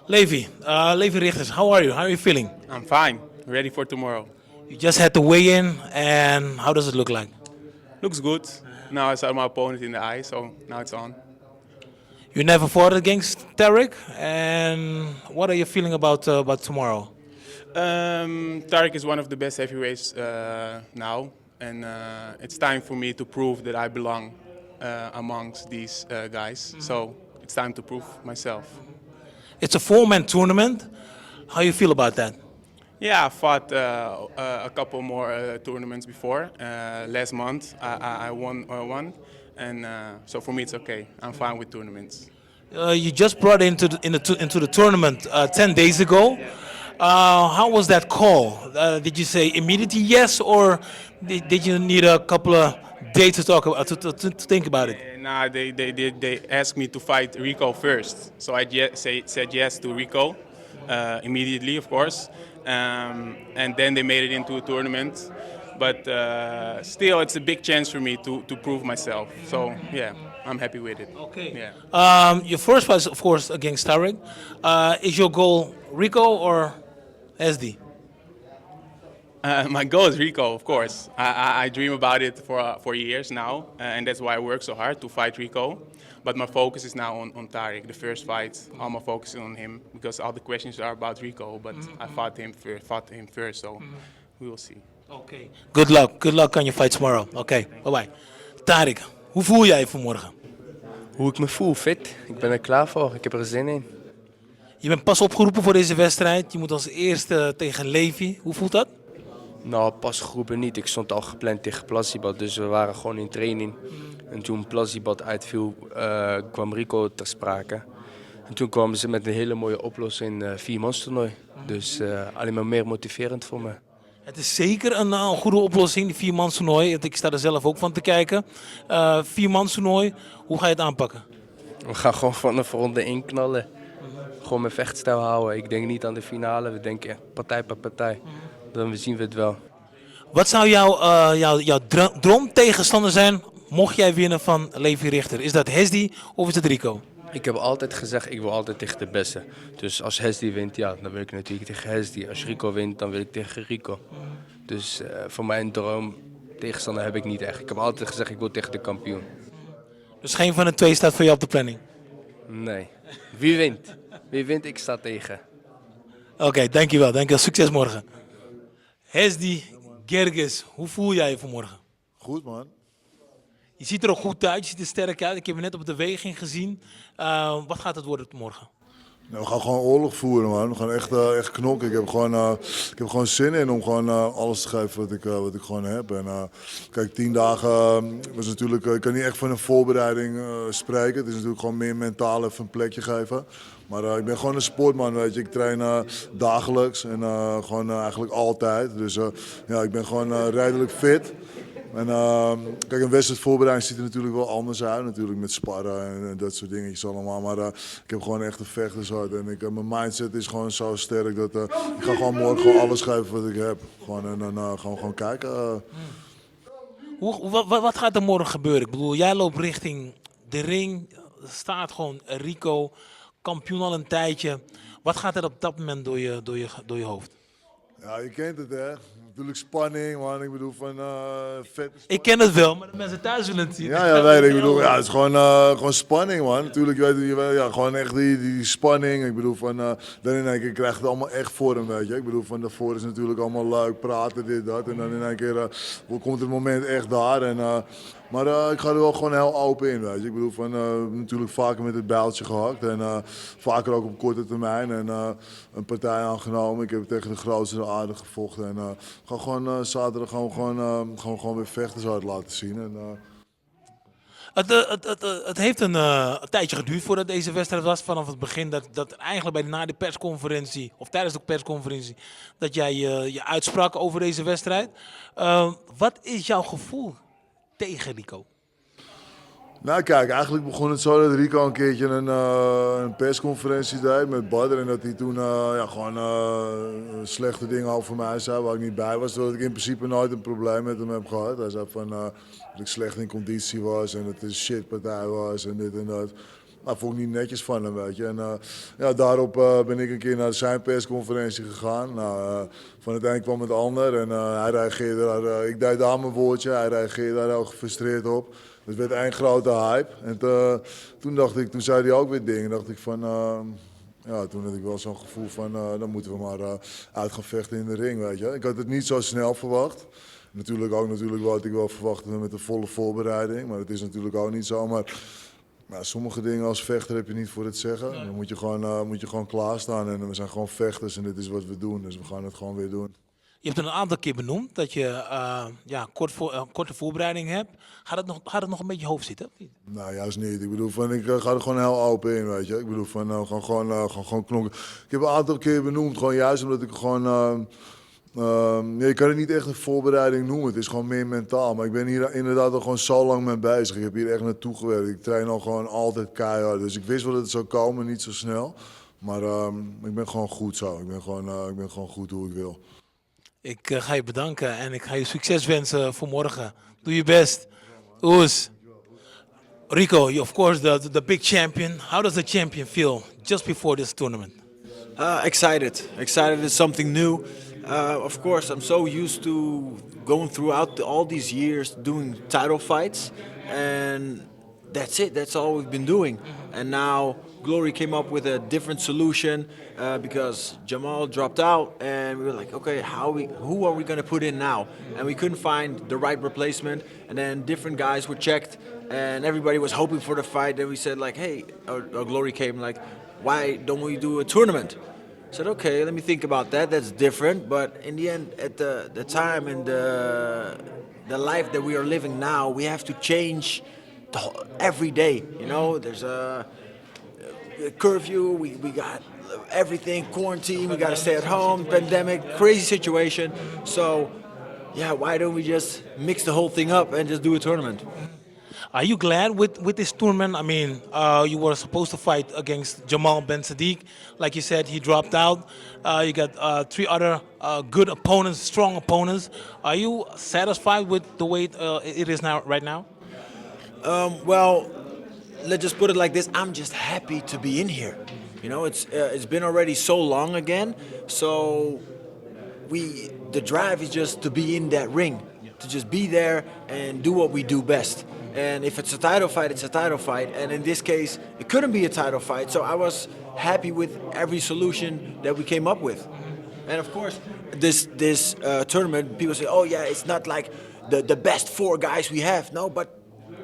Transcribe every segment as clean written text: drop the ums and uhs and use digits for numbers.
Levi, Levi Gerges, how are you? How are you feeling? I'm fine. Ready for tomorrow. You just had to weigh in, and how does it look like? Looks good. Now I saw my opponent in the eye, so now it's on. You never fought against Tariq, and what are you feeling about tomorrow? Tariq is one of the best heavyweights now, and it's time for me to prove that I belong amongst these guys. So it's time to prove myself. It's a four-man tournament. How you feel about that? Yeah, I fought a couple more tournaments before. Last month I won one, and so for me it's okay. I'm fine with tournaments. You just brought into the tournament 10 days ago. How was that call? Did you say immediately yes, or did you need a couple of days to talk about to think about it? Nah, they asked me to fight Rico first, so I said yes to Rico immediately, of course, and then they made it into a tournament. But still, it's a big chance for me to prove myself. So yeah, I'm happy with it. Okay. Yeah. Your first fight, of course, against Tariq. Is your goal Rico or Hesdy? My goal is Rico, of course. I dream about it for years now, and that's why I work so hard to fight Rico. But my focus is now on Tariq. The first fight, all my focus is on him because all the questions are about Rico. But I fought him first, so we will see. Okay. Good luck. Good luck on your fight tomorrow. Okay. Bye bye. Tariq, hoe voel jij je vanmorgen? Hoe ik me voel, fit. Ik ben er klaar voor. Ik heb er zin in. Je bent pas opgeroepen voor deze wedstrijd. Je moet als eerste tegen Levi. Hoe voelt dat? Nou, pas geroepen niet. Ik stond al gepland tegen Plazibat, dus we waren gewoon in training. En toen Plazibat uitviel, kwam Rico ter sprake. En toen kwamen ze met een hele mooie oplossing in 4-mans toernooi. Dus alleen maar meer motiverend voor me. Het is zeker een goede oplossing, die 4-mans toernooi. Ik sta er zelf ook van te kijken. 4-mans toernooi, hoe ga je het aanpakken? We gaan gewoon vanaf ronde 1 knallen. Gewoon mijn vechtstijl houden. Ik denk niet aan de finale, we denken partij per partij. Dan zien we het wel. Wat zou jouw droomtegenstander zijn mocht jij winnen van Levi Richter? Is dat Hesdy of is het Rico? Ik heb altijd gezegd, ik wil altijd tegen de beste. Dus als Hesdy wint, ja, dan wil ik natuurlijk tegen Hesdy. Als Rico wint, dan wil ik tegen Rico. Dus voor mijn droom tegenstander heb ik niet echt. Ik heb altijd gezegd, ik wil tegen de kampioen. Dus geen van de twee staat voor jou op de planning? Nee. Wie wint? Wie wint, ik sta tegen. Oké, dankjewel. Succes morgen. Hesdy Gerges, hoe voel jij je vanmorgen? Goed, man. Je ziet er ook goed uit, je ziet er sterk uit. Ik heb je net op de weging gezien. Wat gaat het worden morgen? Nou, we gaan gewoon oorlog voeren, man. We gaan echt knokken. Ik heb gewoon zin in om gewoon alles te geven wat ik gewoon heb. En kijk, 10 dagen was natuurlijk. Ik kan niet echt van een voorbereiding spreken. Het is natuurlijk gewoon meer mentaal even een plekje geven. Maar ik ben gewoon een sportman, weet je. Ik train dagelijks en gewoon eigenlijk altijd. Dus ja, ik ben gewoon redelijk fit. En kijk, een wedstrijdvoorbereiding ziet er natuurlijk wel anders uit, natuurlijk met sparren en dat soort dingetjes allemaal. Maar ik heb gewoon echt een vechtershart en mijn mindset is gewoon zo sterk dat ik ga gewoon morgen gewoon alles geven wat ik heb. Gewoon, en dan gewoon kijken. Wat gaat er morgen gebeuren? Ik bedoel, jij loopt richting de ring, er staat gewoon Rico, kampioen al een tijdje. Wat gaat er op dat moment door je hoofd? Ja, je kent het, hè. Natuurlijk spanning, man. Ik bedoel van vet. Ik ken het wel, maar de mensen thuis willen het zien. Ja, weet ik. Ik bedoel, ja, het is gewoon spanning, man. Natuurlijk, ja, gewoon echt die spanning. Ik bedoel, dan in één keer krijg je het allemaal echt vorm, weet je. Ik bedoel, van daarvoor is natuurlijk allemaal leuk praten, dit, dat. En dan in één keer komt het moment echt daar. Maar ik ga er wel gewoon heel open in, weet je. Ik bedoel, natuurlijk vaker met het bijltje gehakt. En vaker ook op korte termijn. En een partij aangenomen. Ik heb tegen de grootste aarde gevochten. En ik ga gewoon zaterdag gewoon weer vechtershard laten zien. En, Het heeft een tijdje geduurd voordat deze wedstrijd was. Vanaf het begin dat eigenlijk na de persconferentie, of tijdens de persconferentie, dat jij je uitsprak over deze wedstrijd. Wat is jouw gevoel tegen Rico? Nou kijk, eigenlijk begon het zo dat Rico een keertje een persconferentie deed met Badr. En dat hij toen gewoon slechte dingen over mij zei waar ik niet bij was. Zodat ik in principe nooit een probleem met hem heb gehad. Hij zei dat ik slecht in conditie was en dat het een shitpartij was en dit en dat. Nou, vond ik niet netjes van hem, weet je. En ja, daarop ben ik een keer naar zijn persconferentie gegaan. Nou, van het een kwam het ander en hij reageerde daar, ik deed daar mijn woordje, hij reageerde daar heel gefrustreerd op. Het werd één grote hype. En toen zei hij ook weer dingen, dacht ik van... ja, toen had ik wel zo'n gevoel van, dan moeten we maar uit gaan vechten in de ring, weet je. Ik had het niet zo snel verwacht. Natuurlijk wat ik wel verwachtte met de volle voorbereiding, maar het is natuurlijk ook niet zo. Maar sommige dingen als vechter heb je niet voor het zeggen. Dan moet je gewoon klaarstaan en we zijn gewoon vechters en dit is wat we doen. Dus we gaan het gewoon weer doen. Je hebt het een aantal keer benoemd dat je korte voorbereiding hebt. Gaat het nog een beetje je hoofd zitten? Of niet? Nou, juist niet. Ik bedoel, ik ga er gewoon heel open in, weet je. Ik bedoel, gewoon knokken. Ik heb een aantal keer benoemd, gewoon juist omdat ik gewoon... je kan het niet echt een voorbereiding noemen, het is gewoon meer mentaal. Maar ik ben hier inderdaad al gewoon zo lang mee bezig. Ik heb hier echt naartoe gewerkt. Ik train al gewoon altijd keihard. Dus ik wist wel dat het zou komen, niet zo snel. Maar ik ben gewoon goed zo. Ik ben gewoon goed hoe ik wil. Ik ga je bedanken en ik ga je succes wensen voor morgen. Doe je best. Oes. Rico, you're of course the big champion. How does the champion feel just before this tournament? Excited. Excited is something new. Of course, I'm so used to going throughout all these years doing title fights, and that's it. That's all we've been doing. And now Glory came up with a different solution because Jamal dropped out, and we were like, okay, who are we going to put in now? And we couldn't find the right replacement. And then different guys were checked, and everybody was hoping for the fight. Then we said like, hey, our Glory came like, why don't we do a tournament? I said, okay, let me think about that. That's different. But in the end, at the time and the life that we are living now, we have to change every day. You know, there's a curfew, we got everything, quarantine, we got to stay at home, pandemic, crazy situation. So, yeah, why don't we just mix the whole thing up and just do a tournament? Are you glad with this tournament? I mean, you were supposed to fight against Jamal Ben Sadiq. Like you said, he dropped out. You got 3 other good opponents, strong opponents. Are you satisfied with the way it is now, right now? Well, let's just put it like this. I'm just happy to be in here. You know, it's been already so long again. So the drive is just to be in that ring, to just be there and do what we do best. And if it's a title fight, it's a title fight. And in this case, it couldn't be a title fight. So I was happy with every solution that we came up with. And of course, this tournament, people say, oh yeah, it's not like the best 4 guys we have. No, but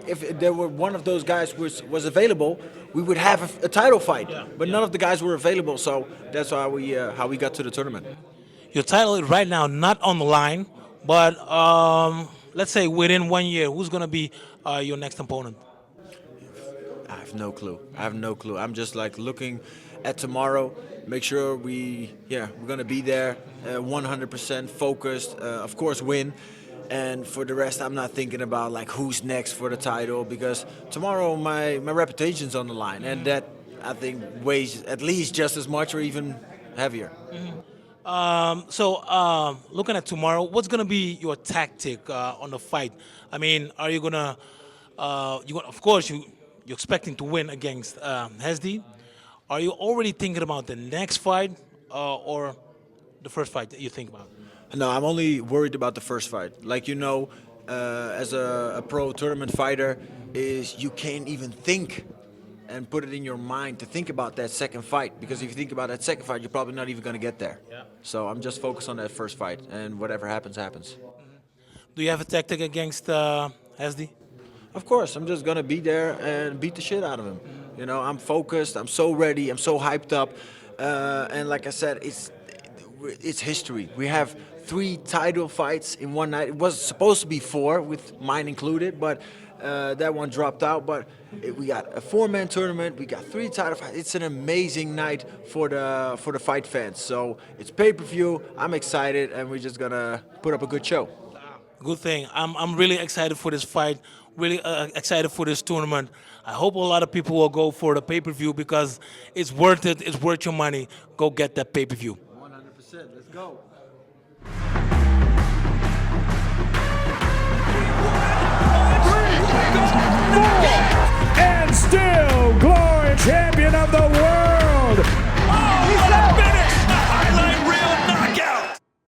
if there were one of those guys was available, we would have a title fight. But none of the guys were available, so that's how we got to the tournament. Your title is right now not on the line, but let's say within 1 year, who's going to be your next opponent? I have no clue. I'm just like looking at tomorrow, make sure we're going to be there 100% focused, of course win. And for the rest, I'm not thinking about like who's next for the title, because tomorrow my reputation's on the line, and that I think weighs at least just as much or even heavier. So looking at tomorrow, what's going to be your tactic on the fight? I mean, are you going to, of course, you're expecting to win against Hesdy. Are you already thinking about the next fight or the first fight that you think about? No, I'm only worried about the first fight. Like, you know, as a pro tournament fighter, you can't even think and put it in your mind to think about that second fight. Because if you think about that second fight, you're probably not even going to get there. Yeah. So I'm just focused on that first fight, and whatever happens, happens. Do you have a tactic against Hesdy? Of course, I'm just going to be there and beat the shit out of him. You know, I'm focused, I'm so ready, I'm so hyped up. And like I said, it's history. We have 3 title fights in one night. It was supposed to be 4, with mine included, but that one dropped out. But we got a 4-man tournament. We got 3 title fights. It's an amazing night for the fight fans. So it's pay-per-view. I'm excited, and we're just gonna put up a good show. Good thing. I'm really excited for this fight. Really excited for this tournament. I hope a lot of people will go for the pay-per-view because it's worth it. It's worth your money. Go get that pay-per-view. 100%. Let's go. And still Glory Gerges.